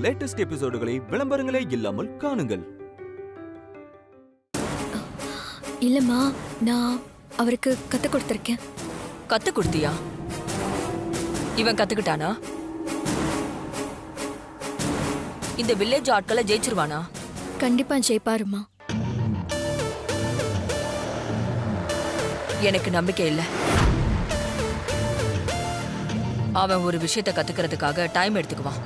Latest எபிசோடுகளை விளம்பரங்களே இல்லாமல் காணுங்கள். இல்லம்மா, நான் அவருக்கு கத்து கொடுத்திருக்கேன். கத்து கொடுத்தியா? இவன் கத்துக்கிட்டானா? இந்த வில்லேஜ் ஆட்களை ஜெயிச்சிருவானா? கண்டிப்பா ஜெயிப்பாருமா. எனக்கு நம்பிக்கை இல்ல. அவன் ஒரு விஷயத்தை கத்துக்கிறதுக்காக டைம் எடுத்துக்குவான்.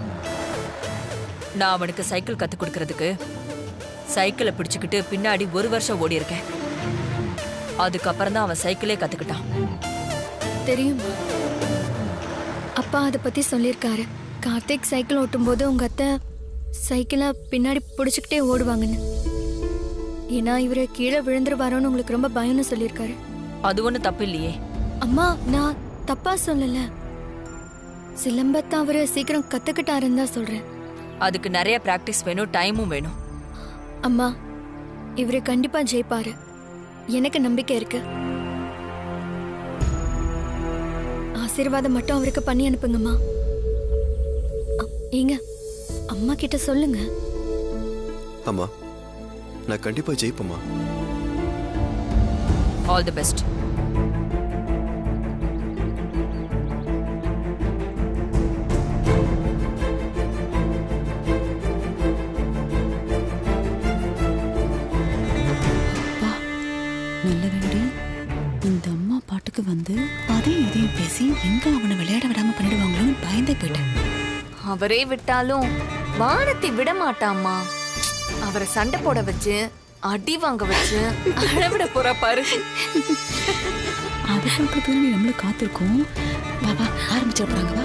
நான் அவனுக்கு சைக்கிள் கத்து கொடுக்கறதுக்கு சைக்கிளை பிடிச்சுக்கிட்டு பின்னாடி 1 வருஷம் ஓடி இருக்கேன். அதுக்கப்புறம் தான் அவன் சைக்கிளே கத்துக்கிட்டான். தெரியுமா, அப்பா அதை பத்தி சொல்லியிருக்காரு. கார்த்திக் சைக்கிள் ஓட்டும் போது உங்க அத்தை சைக்கிளை பின்னாடி பிடிச்சுக்கிட்டே ஓடுவாங்கன்னு. ஏன்னா இவரை கீழே விழுந்துருவாரோன்னு உங்களுக்கு ரொம்ப பயம்னு சொல்லியிருக்காரு. அது ஒண்ணு தப்பு இல்லையே. அம்மா, நான் தப்பா சொல்லல. சிலம்பத்தை அவரு சீக்கிரம் கத்துக்கிட்டாருன்னு தான் சொல்றேன். அதுக்கு நிறைய பிராக்டிஸ் வேணும், டைமும் வேணும். அம்மா, இவரு கண்டிப்பா ஜெயிப்பாரு. எனக்கு நம்பிக்கை இருக்கு. ஆசீர்வாதம் மட்டும் அவருக்கு பண்ணி அனுப்புங்கம்மா. ஏங்க, அம்மா கிட்ட சொல்லுங்க. அம்மா, நான் கண்டிப்பா ஜெயிப்பேம்மா. All the best. நல்லவேண்டி இந்த அம்மா பாட்டுக்கு வந்து அதையும் இதையும் பேசி எங்க அவனை விளையாட விடாம பண்ணிடுவாங்களோன்னு பயந்தே போயிட்டேன். அவரே விட்டாலும் வானத்தை விட மாட்டாம்மா. அவரை சண்டை போட வச்சு அடி வாங்க வச்சு அளவிட போறா பாரு. அது பக்கத்துல நம்மளும் காத்திருக்கோம். பாபா ஆரம்பிச்சிட போறாங்க. வா.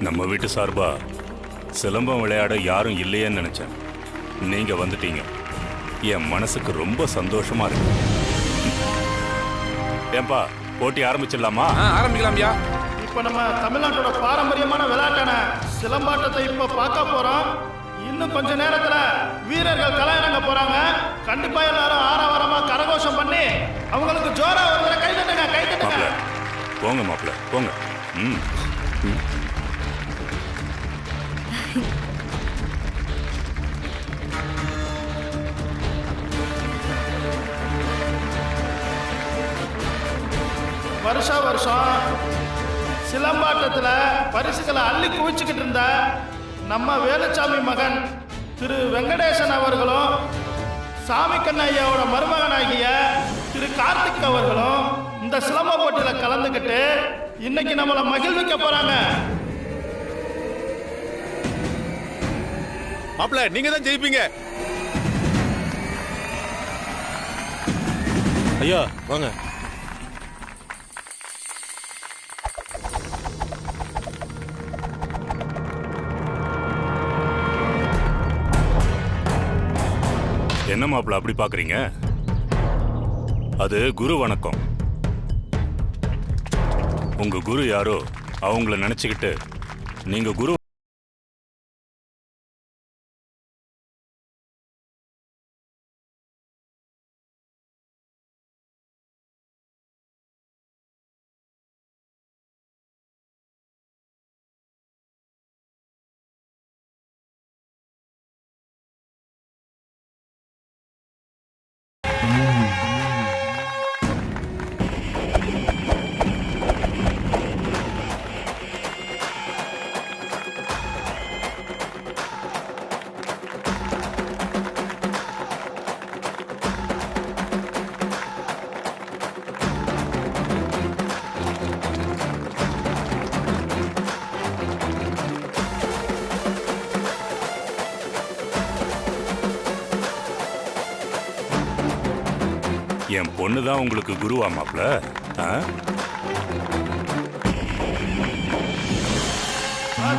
நம்ம வீட்டு சார்பா சிலம்பம் விளையாட யாரும் இல்லையேன்னு நினைச்சேன். நீங்க வந்துட்டீங்க. என் மனசுக்கு ரொம்ப சந்தோஷமா இருக்கு. ஏன்பா, போட்டி ஆரம்பிச்சிடலாமா? ஆரம்பிக்கலாம்யா. இப்ப நம்ம தமிழ்நாட்டோட பாரம்பரியமான விளையாட்டான சிலம்பாட்டத்தை இப்ப பார்க்க போறோம். இன்னும் கொஞ்ச நேரத்துல வீரர்கள் கலையிறங்க போறாங்க. கண்டிப்பா எல்லாரும் ஆரவாரமா கரகோஷம் பண்ணி அவங்களுக்கு ஜோரா ஒரு தடவை கை தட்டுங்க, கை தட்டுங்க. போங்க மாப்பிள்ள, போங்க. வருஷம் சிலம்பாட்டத்துல பரிசுகளை அள்ளி குவிச்சுக்கிட்டு இருந்த நம்ம வேலுச்சாமி மகன் திரு வெங்கடேசன் அவர்களும் சாமி கண்ணையாவோட மருமகனாகிய திரு கார்த்திக் அவர்களும் இந்த சிலம்ப போட்டியில கலந்துக்கிட்டு இன்னைக்கு நம்மளை மகிழ்விக்க போறாங்க. மாப்பிள்ள, நீங்க தான் ஜெயிப்பீங்க. ஐயா வாங்க. என்ன மாப்பிள்ள அப்படி பாக்குறீங்க? அது குரு வணக்கம். உங்க குரு யாரோ அவங்கள நினைச்சுக்கிட்டு நீங்க குரு என் பொண்ணுதான் உங்களுக்கு குருவா மாப்ள?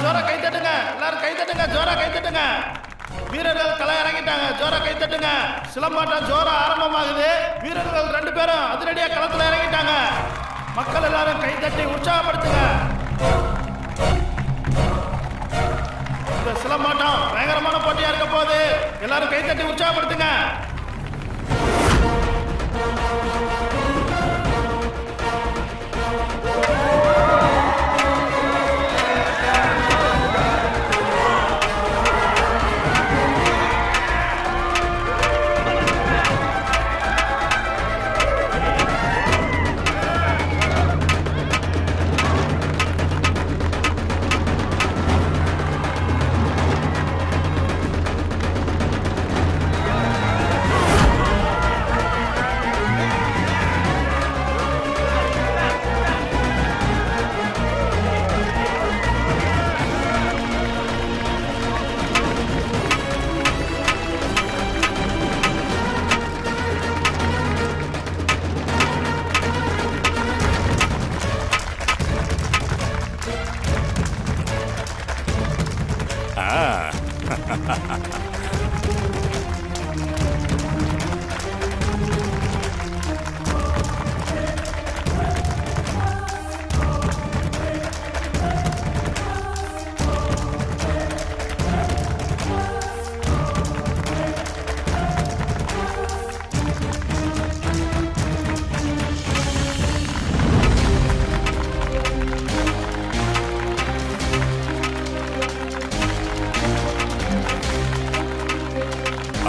ஜோரா கை தட்டுங்க, எல்லாரும் கை தட்டுங்க, ஜோரா கை தட்டுங்க. வீரர்கள் களை இறங்கிட்டாங்க. ஜோரா கை தட்டுங்க. சிலம்பாட்டம் ஜோரா ஆரம்பமாகுது. வீரர்கள் 2 பேரும் அதிரடியா களத்துல இறங்கிட்டாங்க. மக்கள் எல்லாரும் கை தட்டி உற்சாகப்படுத்துங்க. இந்த சிலம்பாட்டம் பயங்கரமான போட்டியா இருக்க போகுது. எல்லாரும் கை தட்டி உற்சாகப்படுத்துங்க.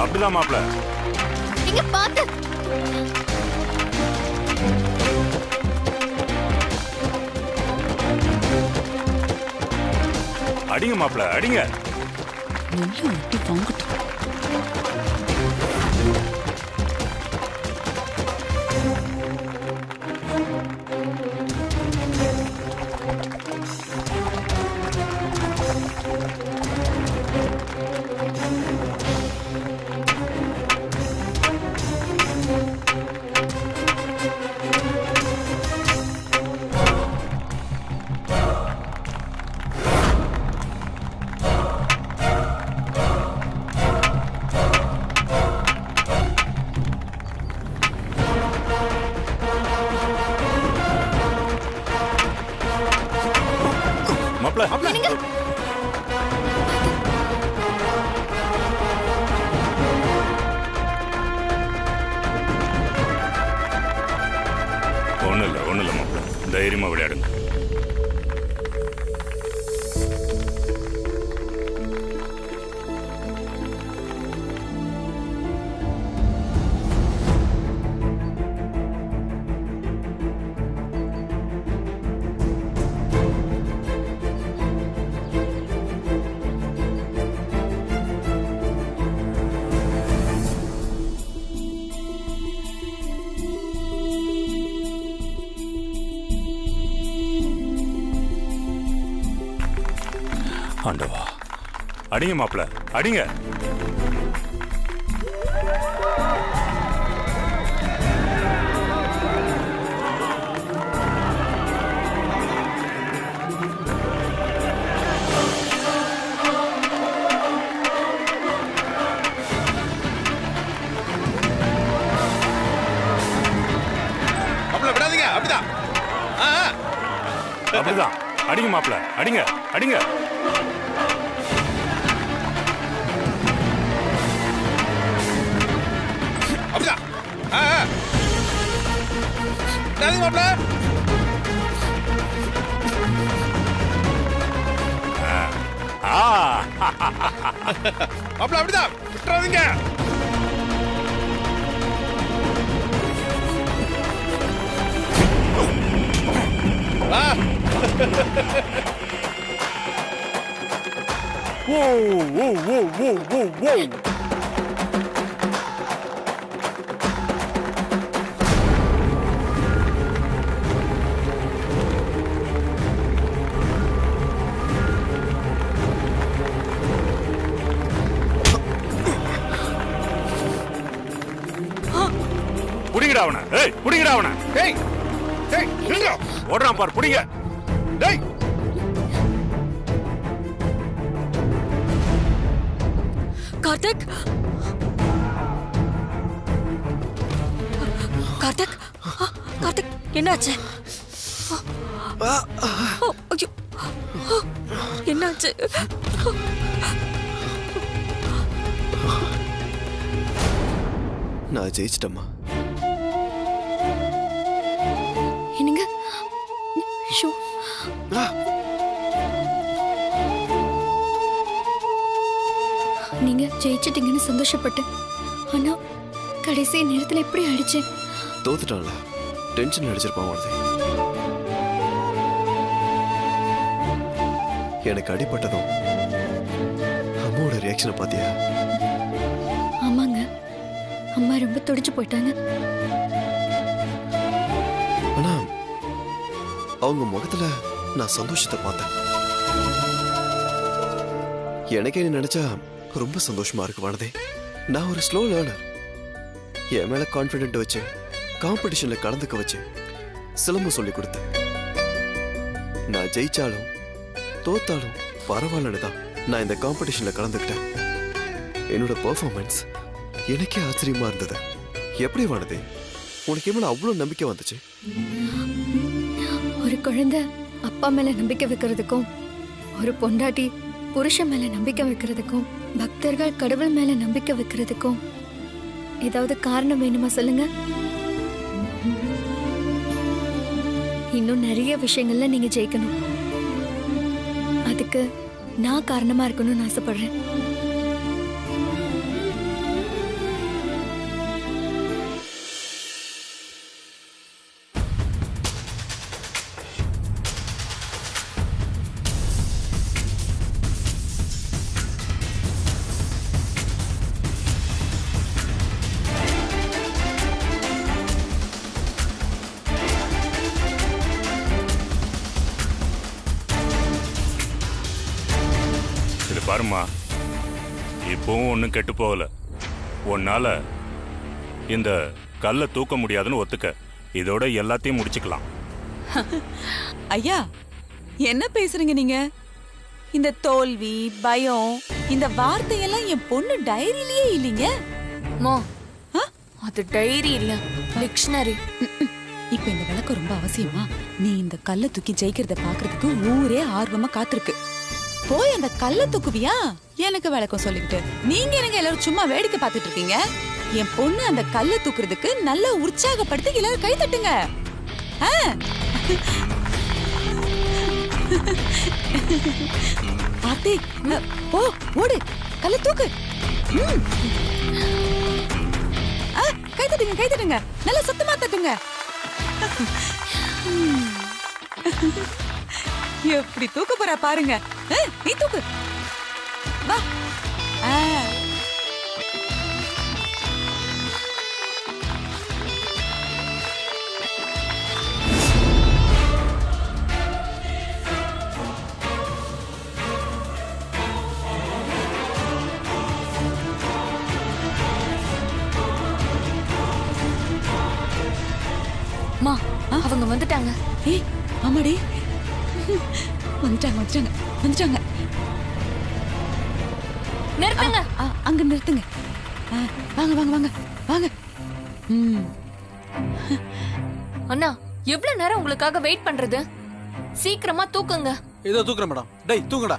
அப்படிதான் மாப்பிள்ள. இங்க பாத்து. அடிங்க மாப்பிள்ள, அடிங்க. நல்லா அடி வாங்கட்டும். ஒண்ணு இல்ல மாப்பிள்ள, தைரியமா விளையாடுங்க. ஆண்டவா, அடிங்க மாப்பிள்ள, அடிங்க. விடாதீங்க. அப்படிதான் அப்படிதான். அடிங்க மாப்பிள்ள, அடிங்க அடிங்க. அப்படிதான். விடாதீங்க மாப்பிள்ள. மாப்பிள்ள அப்படிதான். விட்டுறாதீங்க. புடிங்கடா அவன. ஏய், புடிங்கடா அவன. ஏய் ஏய், நில்லுங்க. ஓடுறான் பார், புடிங்க. டேய், கார்த்திக் கார்த்திக் கார்த்திக் என்னாச்சு? ஐயோ என்னாச்சு? நான் ஜெயிச்சிட்டம்மா. என்னங்க? ஷோ நீங்க ஜெயிச்சிட்டீங்கன்னு சந்தோஷப்பட்டேன். ஆனா கடைசி நேரத்துல எப்படி ஆயிடுச்சு? தோத்துட்டான்ல, டென்ஷன் அடிச்சிருப்பான் வாழ்க்கை. எனக்கு அடிபட்டதும் அம்மாவோட ரியாக்ஷனை பாத்தியா? ஆமாங்க, அம்மா ரொம்ப துடிச்சு போயிட்டாங்க. ஆனா அவங்க முகத்துல நான் சந்தோஷத்தை பார்த்தேன். எனக்கே நீ நினைச்சா ரொம்ப சந்தோஷமா இருக்கு வானதே. நான் ஒரு ஸ்லோ லேர்னர். என் மேல கான்பிடென்ட் வச்சு காம்படிஷன்ல கலந்துக்க வச்சு சிலம்பம் சொல்லி கொடுத்தேன். நான் ஜெயிச்சாலும் தோத்தாலும் பரவாயில்லன்னு தான் நான் இந்த காம்படிஷன்ல கலந்துக்கிட்டேன். என்னோட பெர்ஃபார்மன்ஸ் எனக்கே ஆச்சரியமா இருந்தது. எப்படி வானதே, உனக்கு எவ்வளவு அவ்வளவு நம்பிக்கை வந்துச்சு? ஒரு குழந்தை அப்பா மேல நம்பிக்கை வைக்கிறதுக்கும், ஒரு பொண்டாட்டி புருஷன் மேல நம்பிக்கை வைக்கிறதுக்கும், பக்தர்கள் கடவுள் மேல நம்பிக்கை வைக்கிறதுக்கும் ஏதாவது காரணம் வேணுமா சொல்லுங்க? இன்னும் நிறைய விஷயங்கள்ல நீங்க ஜெயிக்கணும். அதுக்கு நான் காரணமா இருக்கணும்னு ஆசைப்படுறேன். பாருமா, இப்பவும் ஒன்றும் கெட்டு போகல. உன்னால இந்த கல்லை தூக்க முடியாதுன்னு ஒத்துக்க. இதோட எல்லாத்தையும் முடிச்சுக்கலாம். ஐயா, என்ன பேசுறீங்க நீங்க? இந்த தோல்வி, பயம், இந்த வார்த்தையெல்லாம் என் பொண்ணு டைரியிலேயே இல்லைங்க. மா, அது டைரி இல்ல, டிக்ஷனரி. இப்ப இந்த விளக்கம் ரொம்ப அவசியமா? நீ இந்த கல்லை தூக்கி ஜெயிக்கிறத பாக்குறதுக்கு ஊரே ஆர்வமா காத்திருக்கு. போய் அந்த கல்லை தூக்குவியா? எனக்கு விளக்கம் சொல்லிக்கிட்டு நீங்க எனக்கு எல்லாரும் சும்மா வேடிக்கை பார்த்துட்டு இருக்கீங்க. என் பொண்ணு அந்த கல்லை தூக்குறதுக்கு நல்லா உற்சாகப்படுத்தி எல்லாரும் கை தட்டுங்க. ஆர்த்தி, போ, ஓடு, கல்லை தூக்கு. கை தட்டுங்க, கை தட்டுங்க, நல்லா சத்தமா தட்டுங்க. எப்படி தூக்க போறா பாருங்க. நீ தூக்கு, வா. மா, அவங்க வந்துட்டாங்க. ஏய், ஆமாடி, வந்துட்டாங்க வந்துட்டாங்க வந்துட்டாங்க. நிறுத்துங்க. அங்க நிறுத்துங்க. வாங்க வாங்க வாங்க வாங்க. அண்ணா, எவ்வளவு நேரம் உங்களுக்காக வெயிட் பண்றது? சீக்கிரமா தூக்குங்க. ஏதோ தூக்குறேன் மேடம். டேய் தூக்குடா.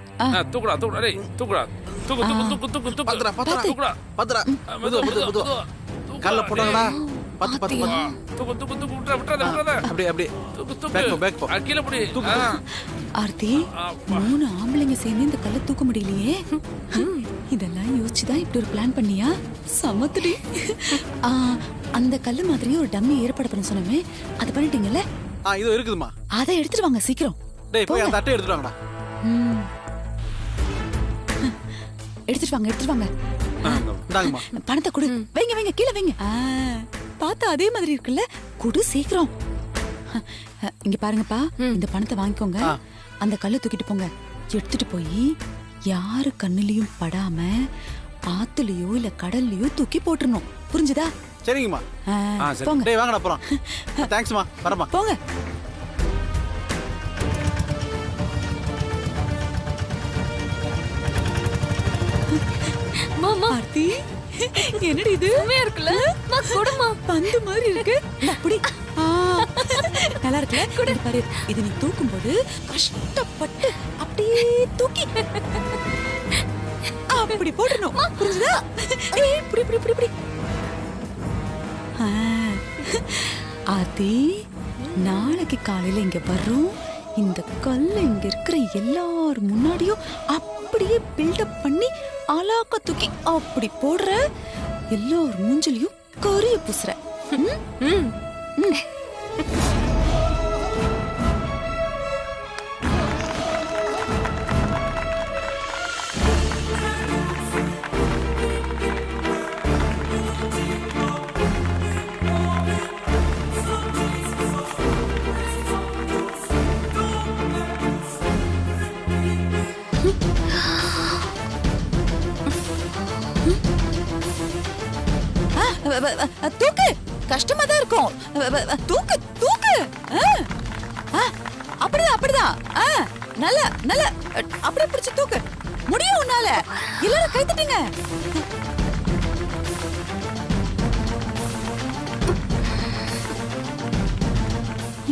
தூக்குடா தூக்குடா. டேய் தூக்குடா. தூக்கு தூக்கு தூக்கு தூக்கு தூக்கு. பத்ரா பத்ரா தூக்குடா. பத்ரா. மெதுவா மெதுவா மெதுவா. கல்ல போடுங்கடா. பத்து பத்து பத்து. தூக்கு தூக்கு தூக்கு விட்றாத. அப்படியே அப்படியே. தூக்கு தூக்கு. பேக் போ பேக் போ. கீழ புடி. ஆர்த்தி, 3 ஆம்பளைங்க சேர்ந்து இந்த கல்லை தூக்க முடியலையே. இதெல்லாம் யோசிச்சுதான் இப்படி ஒரு பிளான் பண்ணியா? சமத்துடி. அந்த கல்லு மாதிரியே ஒரு டம்மி ஏற்பாடு பண்ண சொன்னமே, அது பண்ணிட்டீங்கல்ல? இது இருக்குதுமா. அதை எடுத்துட்டு வாங்க சீக்கிரம். டேய் போய் அந்த அட்டை எடுத்துட்டு வாங்கடா. எடுத்துட்டு வாங்க எடுத்துட்டு வாங்க. இந்தாங்கம்மா. பணத்தை கொடு. வைங்க வைங்க, கீழே வைங்க. பார்த்தா அதே மாதிரி இருக்குல்ல, குடு சீக்கிரம். இங்க பாருங்கப்பா, இந்த பணத்தை வாங்கிக்கோங்க. அந்த கல்லை தூக்கிட்டு போங்க. எடுத்துட்டு போய் யாரு கண்ணுலயும் படாம ஆத்துலயோ இல்ல கடல்லயோ தூக்கி போட்டுறணும். புரிஞ்சுதா? சரிங்கம்மா. போங்க. டேய் வாங்கடா போறோம். தேங்க்ஸ்மா, வரமா. போங்க. மா ஆர்த்தி என்னடி இது இருக்குல்ல குடுமா பந்து மாதிரி இருக்கு அப்படி நல்லா இருக்குல்ல கூட பாரு. இது நீ தூக்கும் போது கஷ்டப்பட்டு அப்படியே தூக்கி அப்படி போடணும். புரிஞ்சுதா? இப்படி இப்படி இப்படி இப்படி. ஆதி நாளைக்கு காலையில இங்க வர்றோம். இந்த கல்ல இங்க இருக்கிற எல்லாரும் முன்னாடியும் அப்படியே பில்டப் பண்ணி அலாக்க தூக்கி அப்படி போடுற. எல்லாரும் மூஞ்சிலையும் கரிய பூசுற. தூக்கு கஷ்டமா தான் இருக்கும். தூக்கு தூக்கு. அப்படிதான் அப்படிதான். நல்ல நல்ல அப்படியே பிடிச்சு தூக்கு. முடியும் உன்னால. எல்லாரும் கை தட்டுங்க.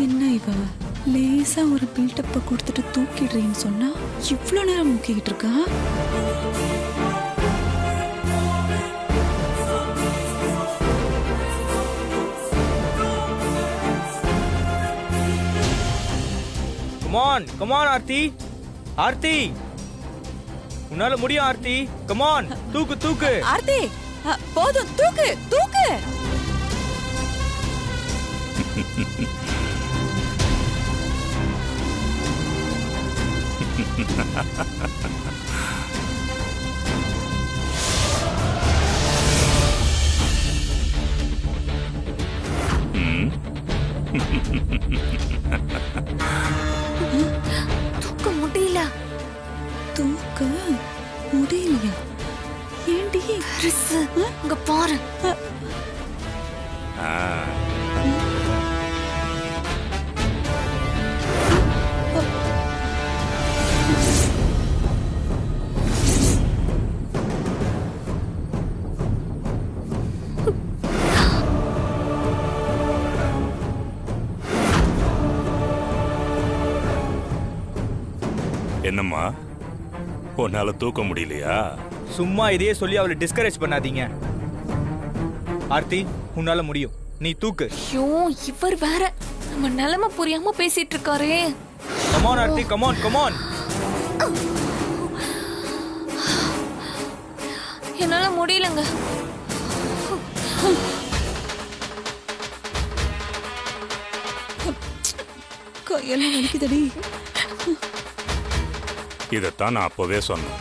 என்ன இவ லேசா ஒரு பில்டப்ப கொடுத்துட்டு தூக்கிடுறேன்னு சொன்னா இவ்வளவு நேரம் முக்கிக்கிட்டு இருக்கா? Come on, Aarthi. ஆர்த்தி, உன்னால முடியும் ஆர்த்தி. Come on, தூக்கு தூக்கு. ஆர்த்தி, போதும் தூக்கு தூக்கு. தூக்க முடியல. தூக்க முடியலையா? ஏண்டி? இங்க பாரு. என்னம்மா, உன்னால தூக்க முடியலையா? சும்மா இதையே சொல்லி அவளை டிஸ்கரேஜ் பண்ணாதீங்க. ஆர்த்தி, உன்னால முடியும். நீ தூக்கு. ஐயோ, இவர் வேற நம்ம நிலைமை புரியாம பேசிட்டு இருக்காரே. Come on Aarthi, come on, come on. என்னால முடியலங்க. கையெல்லாம் வலிக்குதடி. இதத்தான் நான் அப்பவே சொன்னேன்.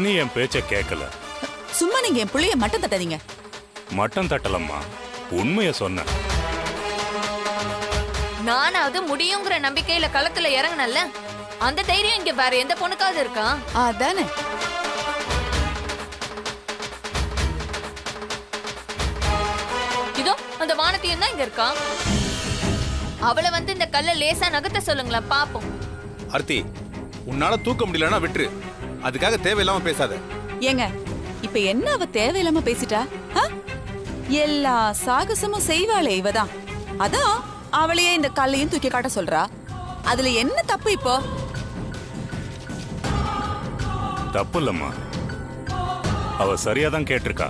நீ என் பேச்ச கேட்கல. சும்மா நீங்க என் புள்ளைய மட்டம் தட்டாதீங்க. மட்டம் தட்டலம்மா, உண்மைய சொன்ன. நானாவது முடியுங்கிற நம்பிக்கையில களத்துல இறங்கினல்ல, அந்த தைரியம் இங்க வேற எந்த பொண்ணுக்காவது இருக்கா? அதானே. இதோ அந்த வானத்தையும் தான் இங்க இருக்கா. அவளை வந்து இந்த கல்ல லேசா நகர்த்த சொல்லுங்களேன் பாப்போம். ஆர்த்தி, உன்னால தூக்க முடியலன்னா விட்டுரு. அதுக்காக தேவையில்லாம பேசாத. ஏங்க, இப்ப என்ன அவ தேவையில்லாம பேசிட்டா? எல்லா சாகசமும் செய்வாளே இவதான். அதான் அவளையே இந்த கல்லையும் தூக்கி காட்ட சொல்றா. அதுல என்ன தப்பு இப்போ? தப்பு இல்லம்மா, அவ சரியாதான் கேட்டிருக்கா.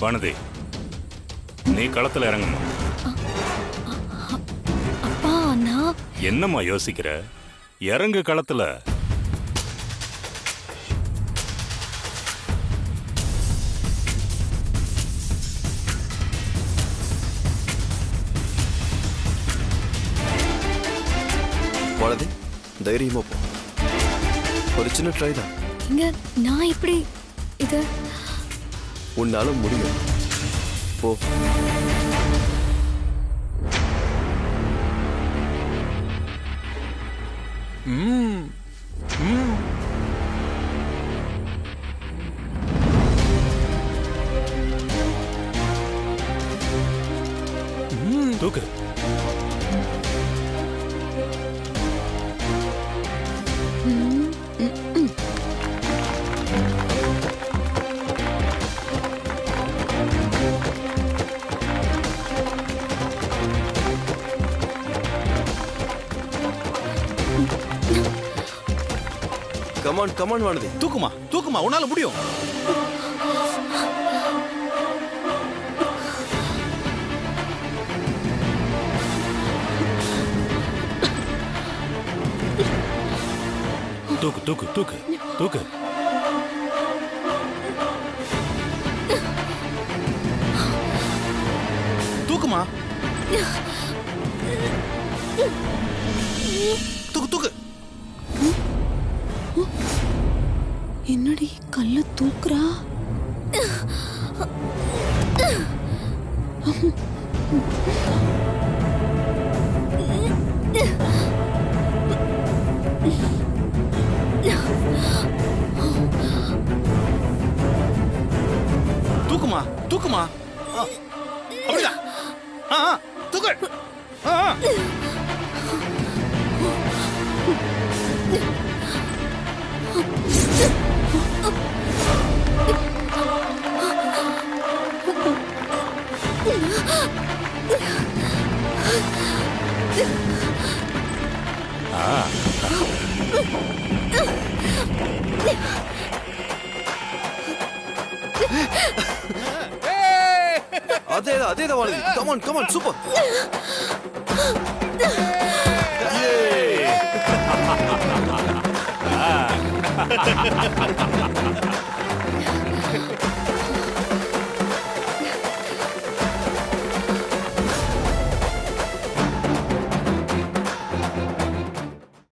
வானதி, நீ களத்துல இறங்குமா. அப்பா, நான் என்னம்மா யோசிக்கிற? இறங்கு களத்துல. வானதி, தைரியமா போ. ஒரு சின்ன ட்ரை தான். இங்க நான் இப்படி இது உன்னால முடியும். போ. தூக்கு. கமான் வானதி. தூக்குமா உன்னால முடியும். தூக்கு தூக்கு தூக்கு தூக்கு. தூக்குமா. தூக்கு. என்னடி கல்ல தூக்குறா? தூக்குமா. அப்படிதான். தூக்கு. அதேதான் வானதி. Come on super.